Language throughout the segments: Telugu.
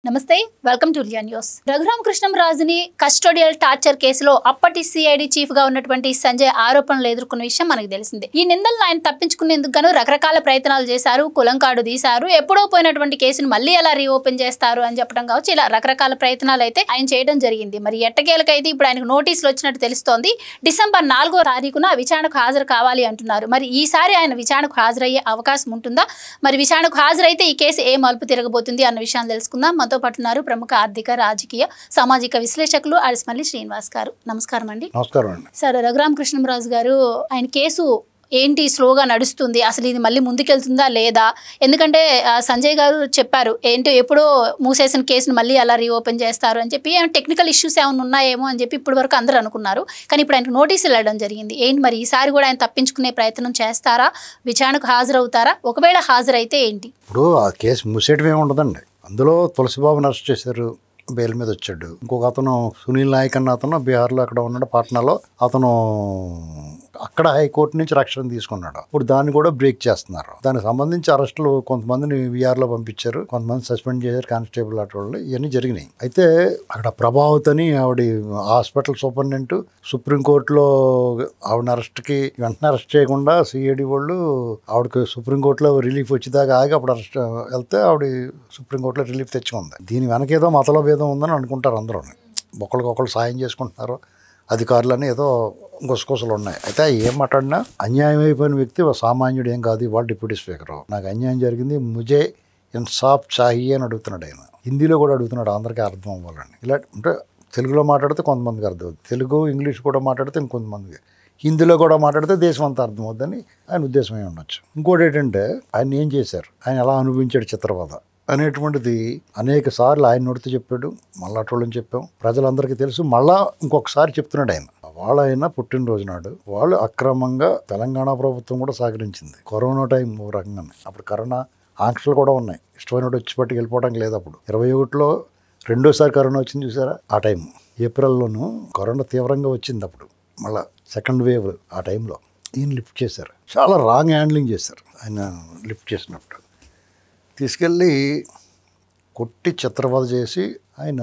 నమస్తే welcome to Riya news. Raghurama కృష్ణంరాజుని కస్టోడియల్ టార్చర్ కేసులో అప్పటి సిఐడి చీఫ్ గా ఉన్నటువంటి సంజయ్ ఆరోపణలు ఎదుర్కొన్న విషయం మనకు తెలిసిందే. ఈ నిందలను ఆయన తప్పించుకునేందుకు గాను రకరకాల ప్రయత్నాలు చేశారు, కులం కార్డు తీశారు, ఎప్పుడో పోయినటువంటి కేసును మళ్ళీ ఎలా రీఓపెన్ చేస్తారు అని చెప్పడం కావచ్చు. ఇలా రకరకాల ప్రయత్నాలు అయితే ఆయన చేయడం జరిగింది. మరి ఎట్టకేలకైతే ఇప్పుడు ఆయనకు నోటీసులు వచ్చినట్టు తెలుస్తోంది. డిసెంబర్ 4వ తారీఖున విచారణకు హాజరు కావాలి అంటున్నారు. మరి ఈసారి ఆయన విచారణకు హాజరయ్యే అవకాశం ఉంటుందా? మరి విచారణకు హాజరైతే ఈ కేసు ఏ మలుపు తిరగబోతుంది అన్న విషయాన్ని తెలుసుకుందాం. మనతో పాటున్నారు ప్రముఖ ఆర్థిక, రాజకీయ, సామాజిక విశ్లేషకులు అరిస్మల్లి శ్రీనివాస్ గారు. నమస్కారం అండి. నమస్కారం అండి. సార్, రఘురామ కృష్ణంరాజు గారు ఆయన కేసు ఏంటి స్లోగా నడుస్తుంది, అసలు ఇది మళ్ళీ ముందుకెళ్తుందా లేదా? ఎందుకంటే సంజయ్ గారు చెప్పారు ఏంటో ఎప్పుడో మూసేసిన కేసును మళ్ళీ అలా రీఓపెన్ చేస్తారు అని చెప్పి, టెక్నికల్ ఇష్యూస్ ఏమైనా ఉన్నాయేమో అని చెప్పి ఇప్పటి వరకు అందరూ అనుకున్నారు. కానీ ఇప్పుడు ఆయనకు నోటీసులు వెళ్ళడం జరిగింది. ఏంటి మరి ఈసారి కూడా ఆయన తప్పించుకునే ప్రయత్నం చేస్తారా? విచారణకు హాజరవుతారా? ఒకవేళ హాజరైతే ఏంటి? ఇప్పుడు ఆ కేసు మూసేయడం ఏమి ఉండదండి. అందులో తులసిబాబుని అరెస్ట్ చేశారు, బెయిల్ మీద వచ్చాడు. ఇంకొక అతను సునీల్ నాయక్ అన్న అతను బీహార్లో అక్కడ ఉన్నాడు, పాట్నాలో. అతను అక్కడ హైకోర్టు నుంచి రక్షణ తీసుకున్నాడు. ఇప్పుడు దాన్ని కూడా బ్రేక్ చేస్తున్నారు. దానికి సంబంధించి అరెస్టులు కొంతమందిని విఆర్లో పంపించారు, కొంతమంది సస్పెండ్ చేశారు, కానిస్టేబుల్ అటు వాళ్ళు. ఇవన్నీ జరిగినాయి. అయితే అక్కడ ప్రభావత్ అని ఆవిడ హాస్పిటల్ సూపరింటెండెంట్ సుప్రీంకోర్టులో ఆవిడ అరెస్ట్కి వెంటనే అరెస్ట్ చేయకుండా సిఐడి వాళ్ళు ఆవిడకి సుప్రీంకోర్టులో రిలీఫ్ వచ్చేదాకా ఆగి అప్పుడు అరెస్ట్ వెళ్తే ఆవిడ సుప్రీంకోర్టులో రిలీఫ్ తెచ్చుకుంది. దీని వెనకేదో మతల భేదం ఉందని అనుకుంటారు అందరూ. ఒకరికొకరు సాయం చేసుకుంటున్నారు అధికారులని, ఏదో గుసగుసలు ఉన్నాయి. అయితే ఏం మాట్లాడినా అన్యాయం అయిపోయిన వ్యక్తి సామాన్యుడు ఏం కాదు. ఇవాళ డిప్యూటీ స్పీకర్, నాకు అన్యాయం జరిగింది, ముజే ఇన్సాఫ్ చాహియే అని అడుగుతున్నాడు ఆయన. హిందీలో కూడా అడుగుతున్నాడు, అందరికీ అర్థం అవ్వాలని. ఇలా అంటే తెలుగులో మాట్లాడితే కొంతమందికి అర్థం అవుతుంది, తెలుగు ఇంగ్లీష్ కూడా మాట్లాడితే ఇంకొంతమందికి, హిందీలో కూడా మాట్లాడితే దేశం అంతా అర్థం అవుతుందని ఆయన ఉద్దేశం అయి ఉండొచ్చు. ఇంకోటి ఏంటంటే ఆయన ఏం చేశారు, ఆయన ఎలా అనుభవించాడు చిత్రవద అనేటువంటిది అనేక సార్లు ఆయన నోటితో చెప్పాడు, మళ్ళా అటోళ్ళని చెప్పాం, ప్రజలందరికీ తెలుసు. మళ్ళా ఇంకొకసారి చెప్తున్నాడు ఆయన. వాళ్ళైనా పుట్టినరోజు నాడు వాళ్ళు అక్రమంగా తెలంగాణ ప్రభుత్వం కూడా సహకరించింది. కరోనా టైం ఓ రకంగానే, అప్పుడు కరోనా ఆంక్షలు కూడా ఉన్నాయి. ఇష్టమైనట్టు వచ్చి పట్టుకు వెళ్ళిపోవడానికి లేదు. అప్పుడు 21లో రెండోసారి కరోనా వచ్చింది చూసారా, ఆ టైం ఏప్రిల్లోనూ కరోనా తీవ్రంగా వచ్చింది. అప్పుడు మళ్ళీ సెకండ్ వేవ్ ఆ టైంలో ఈయన లిఫ్ట్ చేశారు. చాలా రాంగ్ హ్యాండ్లింగ్ చేశారు. ఆయన లిఫ్ట్ చేసినప్పుడు తీసుకెళ్ళి కొట్టి చిత్రవద చేసి ఆయన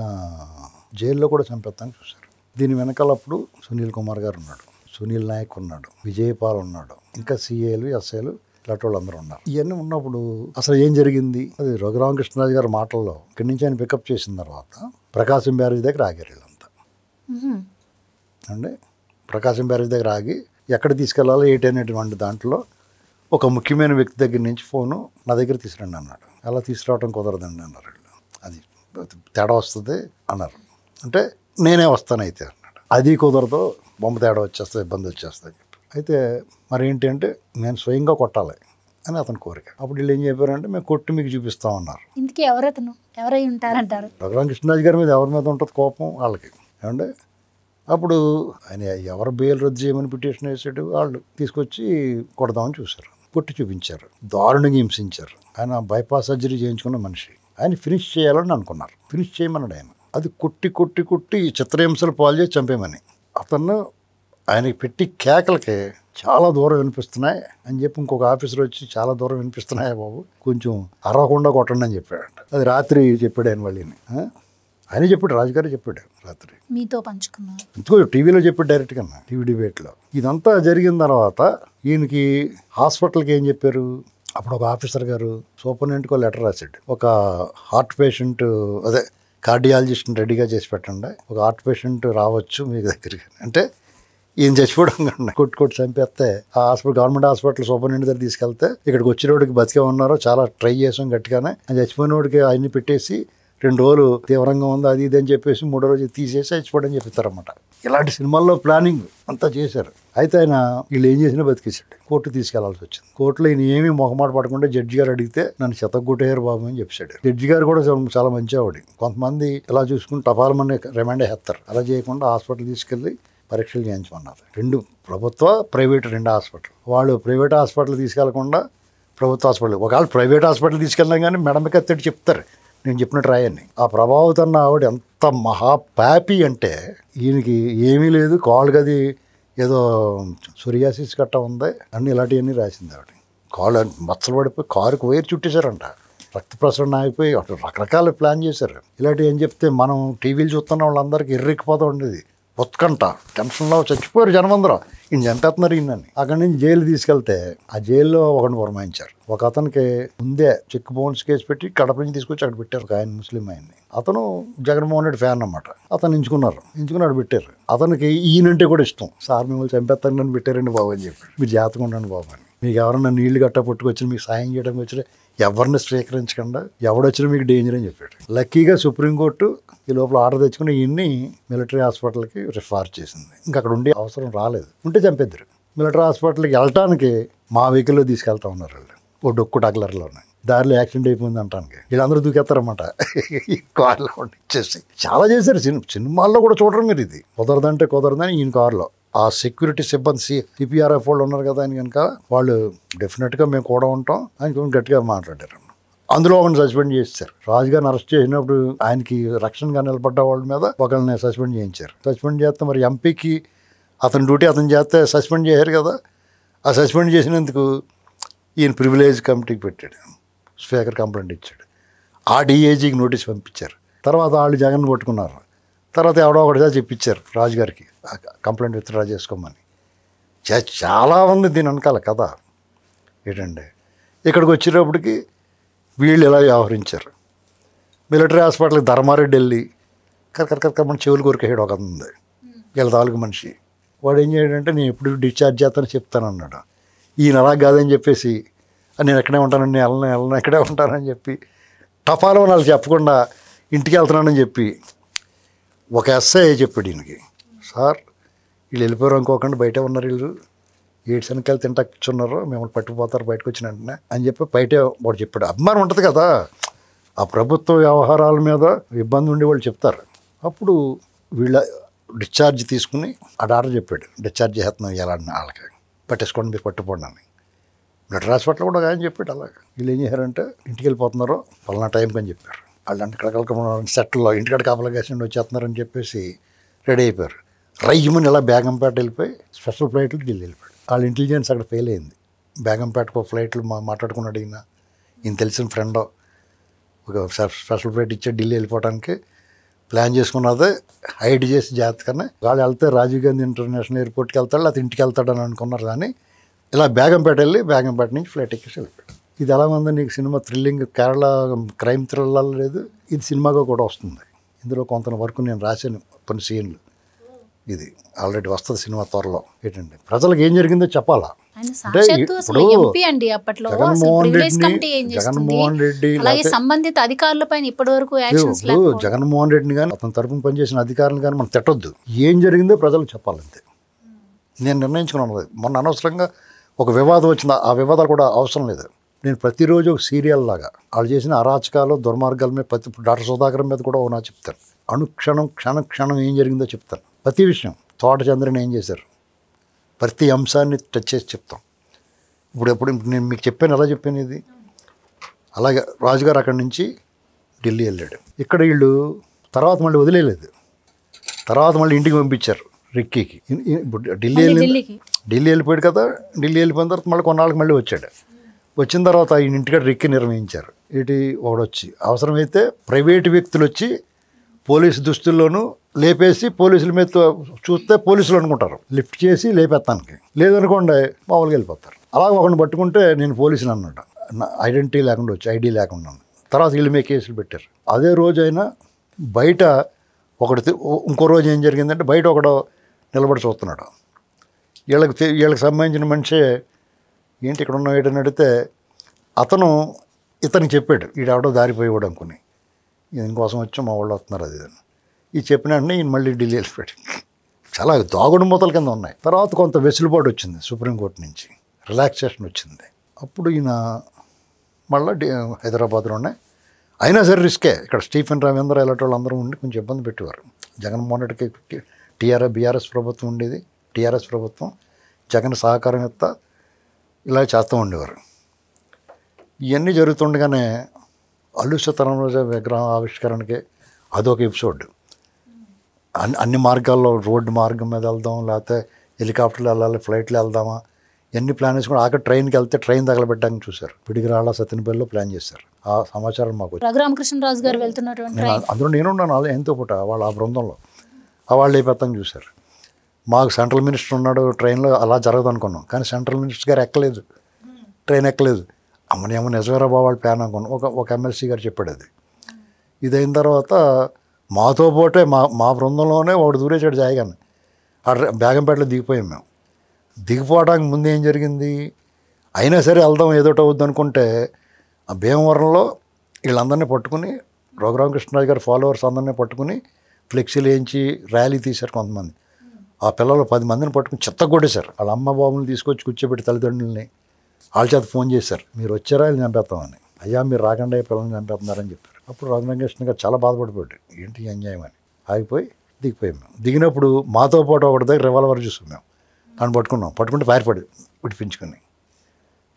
జైల్లో కూడా చంపేస్తానికి చూశారు. దీని వెనకాలప్పుడు సునీల్ కుమార్ గారు ఉన్నాడు, సునీల్ నాయక్ ఉన్నాడు, విజయపాల్ ఉన్నాడు, ఇంకా సిఏలు, ఎస్ఐలు ఇలాంటి వాళ్ళు అందరూ ఉన్నారు. ఇవన్నీ ఉన్నప్పుడు అసలు ఏం జరిగింది? అది రఘురామ కృష్ణరాజు గారి మాటల్లో ఇక్కడి నుంచి ఆయన పికప్ చేసిన తర్వాత ప్రకాశం బ్యారేజ్ దగ్గర ఆగారు వీళ్ళంతా అండి. ప్రకాశం బ్యారేజ్ దగ్గర ఆగి ఎక్కడ తీసుకెళ్ళాలో ఏంటనేటువంటి దాంట్లో ఒక ముఖ్యమైన వ్యక్తి దగ్గర నుంచి ఫోను నా దగ్గర తీసుకురండి అన్నాడు. అలా తీసుకురావడం కుదరదండి అన్నారు వీళ్ళు. అది తేడా వస్తుంది అన్నారు. అంటే నేనే వస్తానైతే అన్నాడు. అది కుదరదు, బొమ్మ తేడా వచ్చేస్తుంది, ఇబ్బంది వచ్చేస్తుంది అని చెప్పి. అయితే మరి ఏంటి అంటే నేను స్వయంగా కొట్టాలి అని అతని కోరిక. అప్పుడు వీళ్ళు ఏం చెప్పారంటే మేము కొట్టి మీకు చూపిస్తామన్నారు. ఇందుకే ఎవరతను ఎవరై ఉంటారంటారు? రఘురామ కృష్ణరాజు గారి మీద ఎవరి మీద ఉంటుంది కోపం వాళ్ళకి ఏమంటే. అప్పుడు ఆయన ఎవరు బెయిల్ రద్దు చేయమని పిటిషన్ వేసాడు, వాళ్ళు తీసుకొచ్చి కొడదామని చూశారు, కొట్టి చూపించారు, దారుణంగా హింసించారు. ఆయన బైపాస్ సర్జరీ చేయించుకున్న మనిషి, ఆయన ఫినిష్ చేయాలని అనుకున్నారు, ఫినిష్ చేయమన్నాడు ఆయన. అది కొట్టి కొట్టి కొట్టి చిత్రహింసలు పాలు చేసి చంపేమని అతను ఆయనకి పెట్టి కేకలకి చాలా దూరం వినిపిస్తున్నాయి అని చెప్పి ఇంకొక ఆఫీసర్ వచ్చి చాలా దూరం వినిపిస్తున్నాయా బాబు, కొంచెం అరవకుండా కొట్టండి అని చెప్పాడంట. అది రాత్రి చెప్పాడు ఆయన వాళ్ళని. ఆయన చెప్పాడు, రాజుగారు చెప్పాడు రాత్రి, మీతో పంచుకున్నాను. ఇంకో టీవీలో చెప్పాడు డైరెక్ట్గా, టీవీ డిబేట్లో. ఇదంతా జరిగిన తర్వాత ఈయనకి హాస్పిటల్కి ఏం చెప్పారు, అప్పుడు ఒక ఆఫీసర్ గారు సూపరింటెండెంట్కి లెటర్ రాశాడు, ఒక హార్ట్ పేషెంట్ అదే కార్డియాలజిస్ట్ని రెడీగా చేసి పెట్టండి, ఒక హార్ట్ పేషెంట్ రావచ్చు మీ దగ్గరికి అంటే. ఈయన చచ్చిపోవడం కన్నా కొట్టి చంపేస్తే ఆ హాస్పిటల్, గవర్నమెంట్ హాస్పిటల్ సూపరింటెండెంట్ దగ్గర తీసుకెళ్తే ఇక్కడ వచ్చినోడికి బతికే ఉన్నారో చాలా ట్రై చేసాం గట్టిగానే, చచ్చిపోయినోడికి ఆయన్ని పెట్టేసి 2 రోజులు తీవ్రంగా ఉంది అది ఇది అని చెప్పేసి 3వ రోజు తీసేసి చచ్చిపోవడం చెప్తారన్నమాట. ఇలాంటి సినిమాల్లో ప్లానింగ్ అంతా చేశారు. అయితే ఆయన వీళ్ళు ఏం చేసినా బతికేసాడు. కోర్టు తీసుకెళ్లాల్సి వచ్చింది. కోర్టులో ఈయన ఏమీ మొహమాట పడకుండా జడ్జి గారు అడిగితే నన్ను చెత్తగొట్టేయారు బాబు అని చెప్పాడు. జడ్జి గారు కూడా చాలా మంచి ఆవిడ. కొంతమంది ఇలా చూసుకుని టపాలమని రిమాండ్ వేస్తారు, అలా చేయకుండా హాస్పిటల్ తీసుకెళ్ళి పరీక్షలు చేయించమన్నారు. 2 ప్రభుత్వ ప్రైవేట్ 2 హాస్పిటల్. వాళ్ళు ప్రైవేట్ హాస్పిటల్ తీసుకెళ్లకుండా ప్రభుత్వ హాస్పిటల్, ఒకవేళ ప్రైవేట్ హాస్పిటల్ తీసుకెళ్ళినా కానీ మెడమకి ఎత్తటి చెప్తారు నేను చెప్పినట్టు రాయన్ని. ఆ ప్రభావత్ అన్న ఆవిడ ఎంత మహాపాపి అంటే, ఈయనకి ఏమీ లేదు, కాలు గది ఏదో సొరియాసిస్ గట్ట ఉంది అన్నీ ఇలాంటివన్నీ రాసింది ఆవిడ. కాలు మచ్చలు పడిపోయి కారుకు వైర్ చుట్టేశారంట. రక్త ప్రసరణ అయిపోయి అటు రకరకాల ప్లాన్ చేశారు. ఇలాంటివి ఏం చెప్తే మనం టీవీలు చూస్తున్న వాళ్ళందరికీ ఎర్రెక్కిపోతూ ఉండేది, ఉత్కంఠ, టెన్షన్లో చచ్చిపోయారు జనమందరం. ఈయన చంపేస్తున్నారు ఈయనని. అక్కడి నుంచి జైలు తీసుకెళ్తే ఆ జైల్లో ఒకరిని పురమాయించారు. ఒక అతనికి ముందే చెక్ బౌన్స్ కేసు పెట్టి కడప నుంచి తీసుకొచ్చి అక్కడ పెట్టారు. ఆయన ముస్లిం ఆయన్ని. అతను జగన్మోహన్ రెడ్డి ఫ్యాన్ అన్నమాట. అతను ఎంచుకుని అక్కడ పెట్టారు. అతనికి ఈయనంటే కూడా ఇష్టం. సార్ మిమ్మల్ని చంపేస్తాను నన్ను పెట్టారండి బాబు అని చెప్పి, మీరు జాతకం ఉండండి బాబు అని. మీకు ఎవరన్నా నీళ్లు గట్ట పట్టుకొచ్చి మీకు సాయం చేయడానికి వచ్చినా ఎవరిని స్వీకరించకుండా, ఎవడొచ్చినా మీకు డేంజర్ అని చెప్పాడు. లక్కీగా సుప్రీంకోర్టు ఈ లోపల ఆర్డర్ తెచ్చుకుని ఈయన్ని మిలిటరీ హాస్పిటల్కి రిఫర్ చేసింది. ఇంకా అక్కడ ఉండే అవసరం రాలేదు, ఉంటే చంపేద్దరు. మిలిటరీ హాస్పిటల్కి వెళ్ళటానికి మా వెహికల్లో తీసుకెళ్తా ఉన్నారు వాళ్ళు, ఓ డొక్కు టగ్లర్లోనే. దారిలో యాక్సిడెంట్ అయిపోయింది అంటానికి వీళ్ళందరూ దూకేస్తారన్నమాట ఈ కార్లో ఇచ్చేసి. చాలా చేశారు. సినిమాల్లో కూడా చూడరు మీరు. ఇది కుదరదంటే కుదరదని ఈయన కారులో ఆ సెక్యూరిటీ సిబ్బంది సిపిఆర్ఎఫ్ వాళ్ళు ఉన్నారు కదా, ఆయన కనుక వాళ్ళు డెఫినెట్గా మేము కూడా ఉంటాం అని గట్టిగా మాట్లాడారు. అందులో ఒకరిని సస్పెండ్ చేశారు. రాజుగారిని అరెస్ట్ చేసినప్పుడు ఆయనకి రక్షణగా నిలబడ్డ వాళ్ళ మీద ఒకరిని సస్పెండ్ చేయించారు. సస్పెండ్ చేస్తే మరి ఎంపీకి అతని డ్యూటీ అతను చేస్తే సస్పెండ్ చేశారు కదా. ఆ సస్పెండ్ చేసినందుకు ఈయన ప్రివిలేజ్ కమిటీకి పెట్టాడు. స్పీకర్ కంప్లైంట్ ఇచ్చాడు. ఆ డిఏజీకి నోటీస్ పంపించారు. తర్వాత వాళ్ళు జగన్ కొట్టుకున్నారు. తర్వాత ఎవడో ఒకటిగా చెప్పించారు రాజుగారికి కంప్లైంట్ విత్డ్రా చేసుకోమని. చాలా ఉంది దీని వెనకాల కథ ఏంటంటే, ఇక్కడికి వచ్చేటప్పటికి వీళ్ళు ఇలా వ్యవహరించారు. మిలిటరీ హాస్పిటల్కి ధర్మారెడ్డి వెళ్ళి కరకరకరకమని చెవులు కొరికేయడం ఒక ఉంది వీళ్ళ తాలూకు మనిషి. వాడు ఏం చేయడంటే నేను ఎప్పుడు డిశ్చార్జ్ చేస్తానని చెప్తాను అన్నాడు. ఈయన అలా కాదని చెప్పేసి నేను ఎక్కడే ఉంటానండి, వెళ్ళను ఎక్కడే ఉంటానని చెప్పి టపాలో వాళ్ళు చెప్పకుండా ఇంటికి వెళ్తున్నానని చెప్పి ఒక ఎస్ఐ చెప్పాడు ఈయనకి, సార్ వీళ్ళు వెళ్ళిపోయారు అనుకోకుండా బయట ఉన్నారు, వీళ్ళు ఏడు శనకాయలు తింటా కూర్చున్నారు, మిమ్మల్ని పట్టుకుపోతారు బయటకు వచ్చిన వెంటనే అని చెప్పి బయటే వాడు చెప్పాడు. అభిమానం ఉంటుంది కదా, ఆ ప్రభుత్వ వ్యవహారాల మీద ఇబ్బంది ఉండి వాళ్ళు చెప్తారు. అప్పుడు వీళ్ళ డిశ్చార్జ్ తీసుకుని ఆ డాక్టర్ చెప్పాడు, డిశ్చార్జ్ చేస్తున్నాం ఎలా వాళ్ళకి పట్టేసుకోండి మీరు పట్టుకోండి అని. మిలిటరీ హాస్పిటల్ కూడా ఆయన చెప్పాడు. అలాగే వీళ్ళు ఏం చేశారంటే ఇంటికి వెళ్ళిపోతున్నారు పలానా టైంకి అని చెప్పారు. వాళ్ళు అంటే ఇక్కడ సెట్లో ఇంటికాడ కాపలా కాసి వచ్చేస్తున్నారని చెప్పేసి రెడీ అయిపోయారు. రయ్యమని ఇలా బేగంపేట వెళ్ళిపోయి స్పెషల్ ఫ్లైట్లు ఢిల్లీ వెళ్ళిపోయాడు. వాళ్ళ ఇంటెలిజెన్స్ అక్కడ ఫెయిల్ అయింది. బేగంపేటకు ఫ్లైట్లు మాట్లాడుకున్నాడు ఈయన తెలిసిన ఫ్రెండ్ ఒక స్పెషల్ ఫ్లైట్ ఇచ్చే ఢిల్లీ వెళ్ళిపోవడానికి ప్లాన్ చేసుకున్నదే హైడ్ చేసి జాగ్రత్తగానే వాళ్ళు వెళ్తే రాజీవ్ గాంధీ ఇంటర్నేషనల్ ఎయిర్పోర్ట్కి వెళ్తాడు, లేకపోతే ఇంటికి వెళ్తాడని అనుకున్నారు. కానీ ఇలా బేగంపేట వెళ్ళి బేగంపేట నుంచి ఫ్లైట్ ఎక్కేసి వెళ్ళిపోయాడు. ఇది ఎలా ఉందో నీకు cinema thrilling, Kerala crime thriller లేదు, ఇది సినిమాగా కూడా వస్తుంది. ఇందులో కొంత వరకు నేను రాశాను కొన్ని సీన్లు. ఇది ఆల్రెడీ వస్తుంది సినిమా త్వరలో. ఏంటంటే ప్రజలకు ఏం జరిగిందో చెప్పాలా. అంటే ఇప్పుడు జగన్మోహన్ రెడ్డి సంబంధిత అధికారులపైన ఇప్పటి వరకు జగన్మోహన్ రెడ్డిని కానీ అతని తరపున పనిచేసిన అధికారులు కానీ మనం తిట్టొద్దు. ఏం జరిగిందో ప్రజలకు చెప్పాలంతే. నేను నిర్ణయించుకున్నాను. మొన్న అనవసరంగా ఒక వివాదం వచ్చింది, ఆ వివాదాలు కూడా అవసరం లేదు. నేను ప్రతిరోజు ఒక సీరియల్ లాగా వాళ్ళు చేసిన అరాచకాలు దుర్మార్గాల మీద డాక్టర్ సుధాకర్ మీద కూడా నా చెప్తాను. అనుక్షణం క్షణం ఏం జరిగిందో చెప్తాను. ప్రతి విషయం తోట చంద్రని ఏం చేశారు, ప్రతి అంశాన్ని టచ్ చేసి చెప్తాం. ఇప్పుడు నేను మీకు చెప్పాను, ఎలా చెప్పాను ఇది. అలాగే రాజుగారు అక్కడి నుంచి ఢిల్లీ వెళ్ళాడు. ఇక్కడ వీళ్ళు తర్వాత మళ్ళీ వదిలేదు, తర్వాత మళ్ళీ ఇంటికి పంపించారు రిక్కీకి. ఇప్పుడు ఢిల్లీ వెళ్ళిపోయాడు కదా. ఢిల్లీ వెళ్ళిపోయిన తర్వాత మళ్ళీ కొన్నాళ్ళకి మళ్ళీ వచ్చాడు. వచ్చిన తర్వాత ఈ ఇంటికాడ రిక్కీ నిర్వహించారు. ఒకడొచ్చి అవసరమైతే ప్రైవేటు వ్యక్తులు వచ్చి పోలీసు దుస్తుల్లోనూ లేపేసి పోలీసుల మీద చూస్తే పోలీసులు అనుకుంటారు లిఫ్ట్ చేసి లేపేస్తానికి, లేదనుకోండి మామూలుగా వెళ్ళిపోతారు. అలాగ ఒకరిని పట్టుకుంటే నేను పోలీసుని అన్నాడు, ఐడెంటిటీ లేకుండా వచ్చి ఐడి లేకుండా. తర్వాత వీళ్ళ మీద కేసులు పెట్టారు. అదే రోజైనా బయట ఇంకో రోజు ఏం జరిగిందంటే బయట ఒకడు నిలబడి చూస్తున్నాడు. వీళ్ళకి సంబంధించిన మనిషి ఏంటి ఇక్కడ ఉన్న వీడని అడిగితే అతను ఇతనికి చెప్పాడు, వీడెవడో దారిపోయేవాడు అనుకుని, దీనికోసం వచ్చి మా వాళ్ళు వస్తున్నారు అది అని. ఇది చెప్పిన వెంటనే ఈయన మళ్ళీ ఢిల్లీ వెళ్ళిపోయాడు. చాలా దాగుడు మూతల కింద ఉన్నాయి. తర్వాత కొంత వెసులుబాటు వచ్చింది సుప్రీంకోర్టు నుంచి, రిలాక్సేషన్ వచ్చింది. అప్పుడు ఈయన మళ్ళీ హైదరాబాద్లోనే. అయినా సరే రిస్కే. ఇక్కడ స్టీఫెన్ రవీంద్ర ఇలాంటి వాళ్ళు అందరూ ఉండి కొంచెం ఇబ్బంది పెట్టేవారు. జగన్మోహన్ రెడ్డికి బీఆర్ఎస్ ప్రభుత్వం ఉండేది. టీఆర్ఎస్ ప్రభుత్వం జగన్ సహకారం ఇస్తా ఇలా చేస్తూ ఉండేవారు. ఇవన్నీ జరుగుతుండగానే అలుసతరంలో విగ్రహం ఆవిష్కరణకి అదొక ఎపిసోడ్. అన్ని మార్గాల్లో రోడ్డు మార్గం మీద వెళ్దాం, లేకపోతే హెలికాప్టర్లు వెళ్ళాలి, ఫ్లైట్లు వెళ్దామా, ఎన్ని ప్లాన్ వేసుకుని ఆఖరి ట్రైన్కి వెళ్తే ట్రైన్ తగలబెట్టడానికి చూశారు. పిడిగిరాళ్ళ సత్యనపల్లిలో ప్లాన్ చేశారు. ఆ సమాచారం మాకు రఘురామకృష్ణరాజు గారు వెళ్తున్నటువంటి అందులో నేనున్నాను ఎంతో పూట వాళ్ళు ఆ బృందంలో వాళ్ళు అయిపోతాను చూశారు. మాకు సెంట్రల్ మినిస్టర్ ఉన్నాడు ట్రైన్లో, అలా జరగదు అనుకున్నాం. కానీ సెంట్రల్ మినిస్టర్ గారు ఎక్కలేదు, ట్రైన్ ఎక్కలేదు. అమ్మనేమో నిజవేరా బాబు వాళ్ళు ప్లాన్ అనుకున్నాం. ఒక ఎమ్మెల్సీ గారు చెప్పాడు అది. ఇదైన తర్వాత మాతో పోటే మా బృందంలోనే వాడు దూరేసాడు జాయిగానే. బేగంపేటలో దిగిపోయాం మేము. దిగిపోవడానికి ముందు ఏం జరిగింది, అయినా సరే వెళ్దాం ఏదోటి అవుద్ది అనుకుంటే ఆ భీమవరంలో వీళ్ళందరినీ పట్టుకుని రఘురామకృష్ణరాజు గారి ఫాలోవర్స్ అందరినీ పట్టుకుని ఫ్లెక్సీలు వేయించి ర్యాలీ తీశారు కొంతమంది. ఆ పిల్లలు 10 మందిని పట్టుకుని చెత్తగొట్టేశారు. వాళ్ళ అమ్మ బాబుని తీసుకొచ్చి కూర్చోబెట్టి తల్లిదండ్రులని వాళ్ళ చేత ఫోన్ చేశారు, మీరు వచ్చారా ఇది చంపేస్తామని. అయ్యా మీరు రాకుండా పిల్లల్ని చంపేస్తున్నారని చెప్పారు. అప్పుడు రఘురామకృష్ణ గారు చాలా బాధపడిపోయాడు, ఏంటి అన్యాయం అని. ఆగిపోయి దిగిపోయాం మేము. దిగినప్పుడు మాతో పాటు ఒకటి దగ్గర రివాల్వర్ చూసాం మేము. దాన్ని పట్టుకుంటే పారిపడి విడిపించుకుని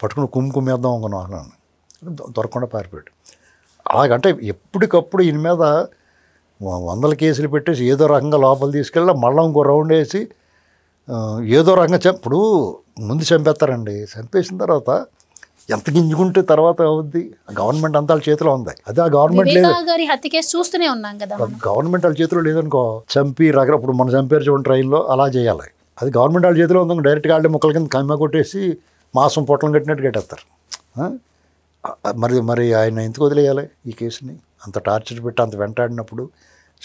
పట్టుకుని కుమ్మేద్దాం అనుకున్నాను. దొరకకుండా పారిపోయాడు. అలాగంటే ఎప్పటికప్పుడు ఈయన మీద 100 కేసులు పెట్టేసి ఏదో రకంగా లోపల తీసుకెళ్ళి మళ్ళీ ఇంకో రౌండ్ వేసి ఏదో రకంగా ఇప్పుడు ముందు చంపేస్తారండి. చంపేసిన తర్వాత ఎంత గింజుకుంటే తర్వాత అవుద్ది. గవర్నమెంట్ అంతా వాళ్ళ చేతిలో ఉంది. అదే ఆ గవర్నమెంట్ లేదు, గవర్నమెంట్ వాళ్ళ చేతిలో లేదనుకో చంపి ఇప్పుడు మనం చంపారు చూడండి ట్రైన్లో, అలా చేయాలి. అది గవర్నమెంట్ వాళ్ళ చేతిలో ఉందనుకో డైరెక్ట్గా వాళ్ళే ముక్కల కింద కమ్మ కొట్టేసి మాంసం పొట్టలు కట్టినట్టు కట్టేస్తారు. మరి ఆయన ఎందుకు వదిలేయాలి ఈ కేసుని? అంత టార్చర్ పెట్టి అంత వెంటాడినప్పుడు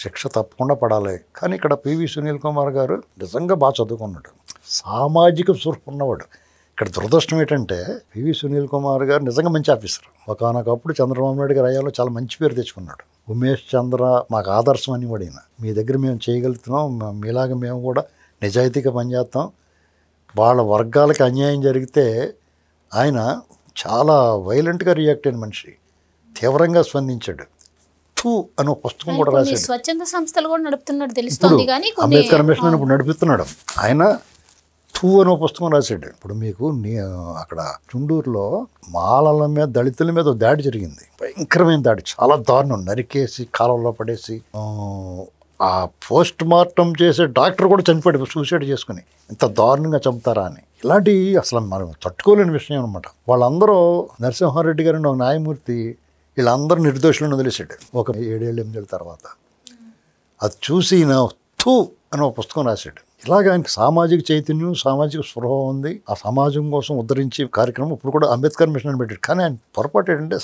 శిక్ష తప్పకుండా పడాలి. కానీ ఇక్కడ పివి సునీల్ కుమార్ గారు నిజంగా బాగా చదువుకున్నాడు, సామాజిక స్పృహ ఉన్నవాడు. ఇక్కడ దురదృష్టం ఏంటంటే పివి సునీల్ కుమార్ గారు నిజంగా మంచి ఆఫీసర్. ఒకనొకప్పుడు చంద్రబాబు నాయుడు గారు అయ్యాలో చాలా మంచి పేరు తెచ్చుకున్నాడు. ఉమేష్ చంద్ర మాకు ఆదర్శం అని పడిన, మీ దగ్గర మేము చేయగలుగుతున్నాం, మీలాగా మేము కూడా నిజాయితీగా పనిచేస్తాం. వాళ్ళ వర్గాలకి అన్యాయం జరిగితే ఆయన చాలా వైలెంట్గా రియాక్ట్ అయిన మనిషి, తీవ్రంగా స్పందించాడు. థూ అని ఒక పుస్తకం కూడా రాశాడు. స్వచ్ఛంద సంస్థలు కూడా నడుపుతున్నాడు తెలుస్తుంది. కానీ అంబేద్కర్ మిషన్ ఇప్పుడు నడిపిస్తున్నాడు ఆయన. థూ అని ఒక పుస్తకం రాశాడు. ఇప్పుడు మీకు అక్కడ చుండూరులో మాలల మీద దళితుల మీద దాడి జరిగింది, భయంకరమైన దాడి, చాలా దారుణం. నరికేసి కాలంలో పడేసి ఆ పోస్ట్ మార్టం చేసే డాక్టర్ కూడా చనిపోయాడు సూసైడ్ చేసుకుని. ఇంత దారుణంగా చంపుతారా అని. ఇలాంటి అసలు మనం తట్టుకోలేని విషయం అనమాట. వాళ్ళందరూ నరసింహారెడ్డి గారిని ఒక న్యాయమూర్తి వీళ్ళందరూ నిర్దోషులను వదిలేసాడు ఒక 7-8 ఏళ్ళ తర్వాత. అది చూసి థూ అని ఒక పుస్తకం రాశాడు. ఇలాగ ఆయనకి సామాజిక చైతన్యం, సామాజిక స్పృహ ఉంది. ఆ సమాజం కోసం ఉద్ధరించే కార్యక్రమం ఇప్పుడు కూడా అంబేద్కర్ మిషన్ అని పెట్టాడు. కానీ ఆయన పొరపాటు ఏంటంటే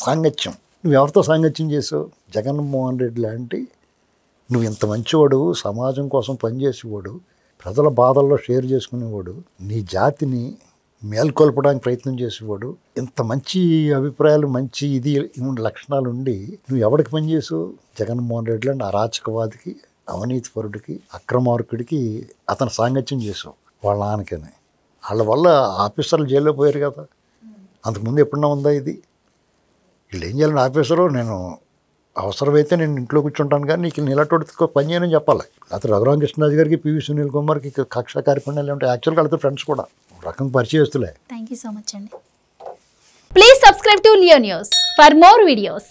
సాంగత్యం. నువ్వు ఎవరితో సాంగత్యం చేసావు? జగన్మోహన్ రెడ్డి లాంటి నువ్వు ఇంత మంచివాడు, సమాజం కోసం పనిచేసేవాడు, ప్రజల బాధల్లో షేర్ చేసుకునేవాడు, నీ జాతిని మేల్కొల్పడానికి ప్రయత్నం చేసేవాడు, ఇంత మంచి అభిప్రాయాలు, మంచి లక్షణాలు ఉండి నువ్వు ఎవరికి పనిచేసావు? జగన్మోహన్ రెడ్డి లాంటి అరాచకవాదికి, అవినీతిపరుడికి, అక్రమార్కుడికి అతను సాంగత్యం చేసావు. వాళ్ళ నాన్నకని. వాళ్ళ వల్ల ఆఫీసర్లు జైల్లో పోయారు కదా. అంతకుముందు ఎప్పుడన్నా ఉందా ఇది? వీళ్ళు ఏం చేయాలని ఆఫీసరు, నేను అవసరమైతే నేను ఇంట్లో కూర్చుంటాను కానీ నీకు నిలటోడితో పని చేయని చెప్పాలి. అతను రఘురామకృష్ణరాజు గారికి, పివి సునీల్ కుమార్కి కక్ష కార్యక్రమాలు ఉంటాయి. యాక్చువల్గా వాళ్ళతో ఫ్రెండ్స్ కూడా రకంగా పరిచయస్తులే. థ్యాంక్ యూ సో మచ్ అండి. Please subscribe to Leo news for more videos.